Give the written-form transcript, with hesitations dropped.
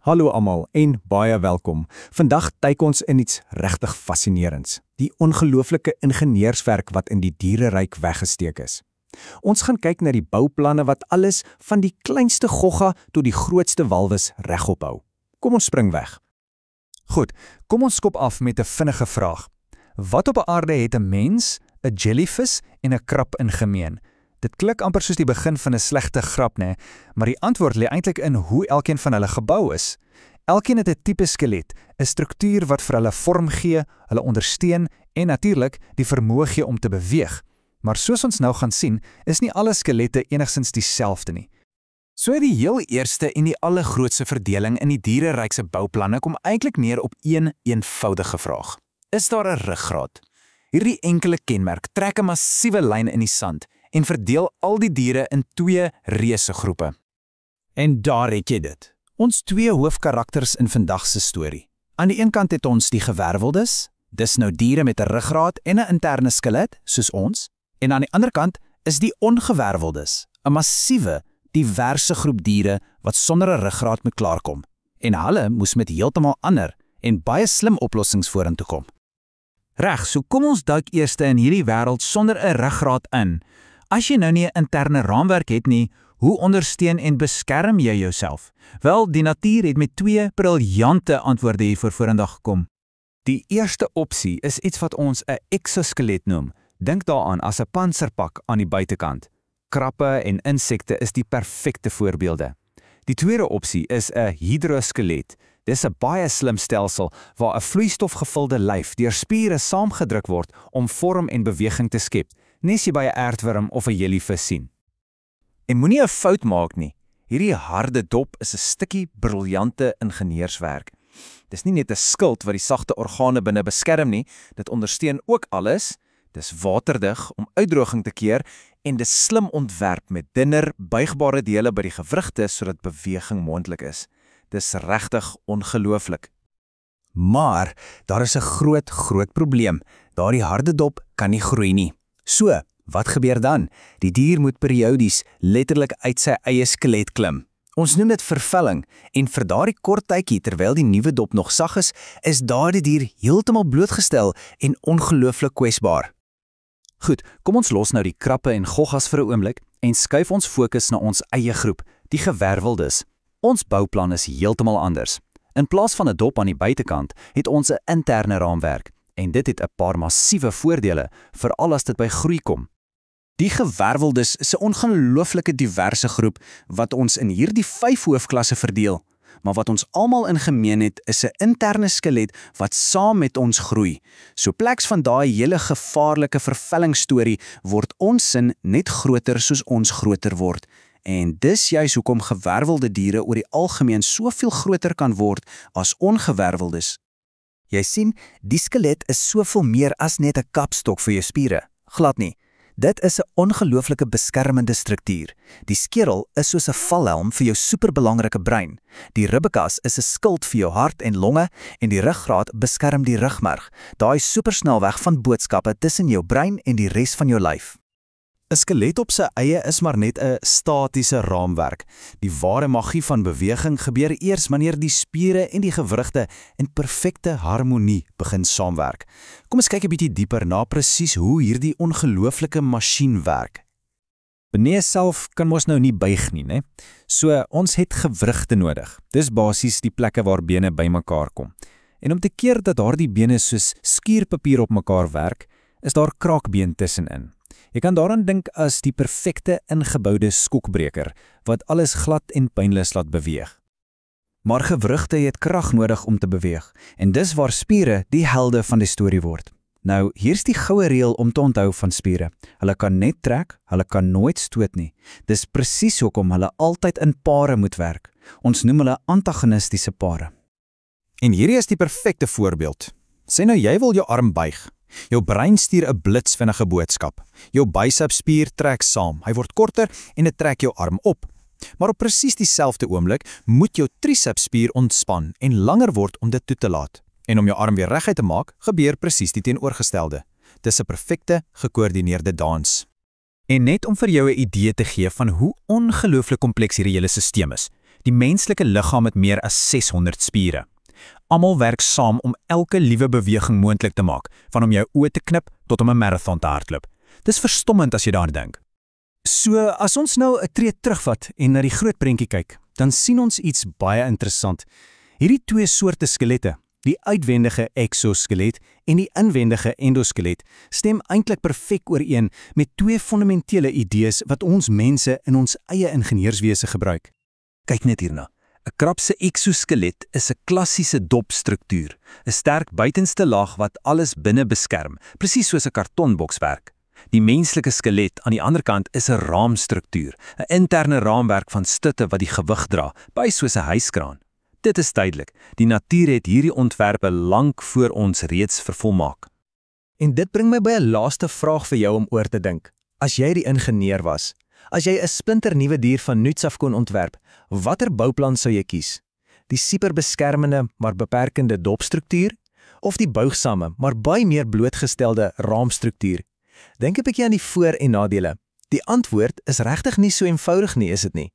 Hallo almal en baie welkom. Vandag duik ons in iets regtig fascinerends. Die ongelooflike ingenieurswerk wat in die diereryk weggesteek is. Ons gaan kyk na die bouplanne wat alles van die kleinste gogga tot die grootste walvis regop hou. Kom ons spring weg. Goed, kom ons skop af met 'n vinnige vraag. Wat op aarde het 'n mens, 'n jellyvis en 'n krab in gemeen? Dit klink amper soos die begin van 'n slegte grap, né? Maar die antwoord lê eintlik in hoe elkeen van hulle gebou is. Elkeen het 'n tipe skelet, 'n struktuur wat vir hulle vorm gee, hulle ondersteun en natuurlik die vermoë gee om te beweeg. Maar soos ons nou gaan sien, is nie alle skelette enigstens dieselfde nie. So die heel eerste en die allergrootste verdeling in die diereryk se bouplanne kom eintlik neer op een eenvoudige vraag. Is daar 'n ruggraat? Hierdie enkele kenmerk trek 'n massiewe lyn in die sand en verdeel al die diere in twee reuse groepe. En daar het jy dit. Ons twee hoofkarakters in vandag se storie. Aan die een kant het ons die gewerveldes, dis nou diere met 'n ruggraat en 'n interne skelet, soos ons, en aan die ander kant is die ongewerveldes, 'n massiewe, diverse groep diere wat sonder 'n ruggraat moet klaarkom. En hulle moes met heeltemal ander en baie slim oplossings vorentoe kom. Reg, so kom ons duik eers in hierdie wêreld sonder 'n ruggraat in. As jy nou nie 'n interne raamwerk het nie, hoe ondersteun en beskerm jy jouself? Wel, die natuur het met twee briljante antwoorde hiervoor vorendag gekom. Die eerste opsie is iets wat ons 'n exoskelet noem. Dink daaraan as 'n pantserpak aan die buitekant. Krappe en insekte is die perfekte voorbeelde. Die tweede opsie is 'n hidroskelet. Dis 'n baie slim stelsel waar 'n vloeistofgevulde lyf deur spiere saamgedruk word om vorm en beweging te skep, nes jy by 'n aardwurm of 'n jellyvis sien. En moenie 'n fout maak nie. Hierdie harde dop is 'n stukkie briljante ingenieurswerk. Dis nie net 'n skild wat die sagte organe binne beskerm nie, dit ondersteun ook alles. Dis waterdig om uitdroging te keer en dis slim ontwerp met dunner, buigbare dele by die gewrigte sodat beweging moontlik is. Dis regtig ongelooflik. Maar daar is 'n groot probleem. Daardie harde dop kan nie groei nie. So, wat gebeur dan? Die dier moet periodies letterlik uit sy eie skelet klim. Ons noem dit vervelling en vir daardie kort tydjie terwyl die nuwe dop nog sag is daardie dier heeltemal blootgestel en ongelooflik kwesbaar. Goed, kom ons los nou die krappe en goggas vir 'n oomblik en skuif ons fokus na ons eie groep, die gewerveldes. Ons bouplan is heeltemal anders. In plaas van 'n dop aan die buitekant, het ons 'n interne raamwerk en dit het 'n paar massiewe voordele, veral as dit by groei kom. Die gewerveldes is 'n ongelooflike diverse groep wat ons in hierdie 5 hoofklasse verdeel. Maar wat ons almal in gemeen het, is 'n interne skelet wat saam met ons groei. So pleks van daai hele gevaarlike vervellingsstorie word ons sin net groter soos ons groter word. En dis juis hoekom gewervelde diere oor die algemeen soveel groter kan word as ongewerveldes. Jy sien, die skelet is soveel meer as net 'n kapstok vir jou spiere. Glad nie. Dit is 'n ongelooflike beskermende struktuur. Die skedel is soos 'n valhelm vir jou superbelangrike brein. Die ribbekas is 'n skild vir jou hart en longe en die ruggraat beskerm die rugmerg, daai supersnelweg van boodskappe tussen jou brein en die res van jou lyf. 'n Skelet op sy eie is maar net 'n statiese raamwerk. Die ware magie van beweging gebeur eers wanneer die spiere en die gewrigte in perfekte harmonie begin saamwerk. Kom ons kyk 'n bietjie dieper na presies hoe hierdie ongelooflike masjien werk. Benee self kan mos nou nie buig nie, né? So ons het gewrigte nodig. Dis basies die plekke waar bene bymekaar kom. En om te keer dat daardie bene soos skuurpapier op mekaar werk, is daar kraakbeen tussenin. Jy kan daaraan dink as die perfekte ingeboude skokbreker, wat alles glad en pynloos laat beweeg. Maar gewrigte het krag nodig om te beweeg, en dis waar spiere die helde van die storie word. Nou, hier's die goue reël om te onthou van spiere. Hulle kan net trek, hulle kan nooit stoot nie. Dis presies hoekom hulle altyd in pare moet werk. Ons noem hulle antagonistiese pare. En hierdie is die perfekte voorbeeld. Sê nou jy wil jou arm buig. Jou brein stuur 'n blitsvinnige boodskap. Jou bicepspier trek saam. Hy word korter en dit trek jou arm op. Maar op presies dieselfde oomblik moet jou tricepspier ontspan en langer word om dit toe te laat. En om jou arm weer reguit te maak, gebeur presies die teenoorgestelde. Dis 'n perfekte, gekoördineerde dans. En net om vir jou 'n idee te gee van hoe ongelooflik kompleks hierdie hele stelsel is. Die menslike liggaam het meer as 600 spiere. Almal werk saam om elke liewe beweging moontlik te maak, van om jou oë te knip tot om 'n marathon te hardloop. Dis verstommend as jy daaraan dink. So, as ons nou 'n tree terugvat en na die groot prentjie kyk, dan sien ons iets baie interessant. Hierdie twee soorte skelette, die uitwendige exoskelet en die inwendige endoskelet, stem eintlik perfek ooreen met twee fundamentele idees wat ons mense in ons eie ingenieurswese gebruik. Kyk net hierna. 'n Krab se eksoskelet is 'n klassiese dopstruktuur, 'n sterk buitenste laag wat alles binne beskerm, presies soos 'n kartonboks werk. Die menslike skelet aan die ander kant is 'n raamstruktuur, 'n interne raamwerk van stutte wat die gewig dra, by soos 'n hyskraan. Dit is duidelik, die natuur het hierdie ontwerpe lank voor ons reeds vervolmaak. En dit bring my by 'n laaste vraag vir jou om oor te dink. As jy die ingenieur was, as jy 'n splinternuwe dier van nuuts af kon ontwerp, watter bouplan sou jy kies? Die superbeskermende maar beperkende dopstruktuur of die buigsame maar baie meer blootgestelde raamstruktuur? Dink 'n bietjie aan die voor- en nadele. Die antwoord is regtig nie so eenvoudig nie, is dit nie?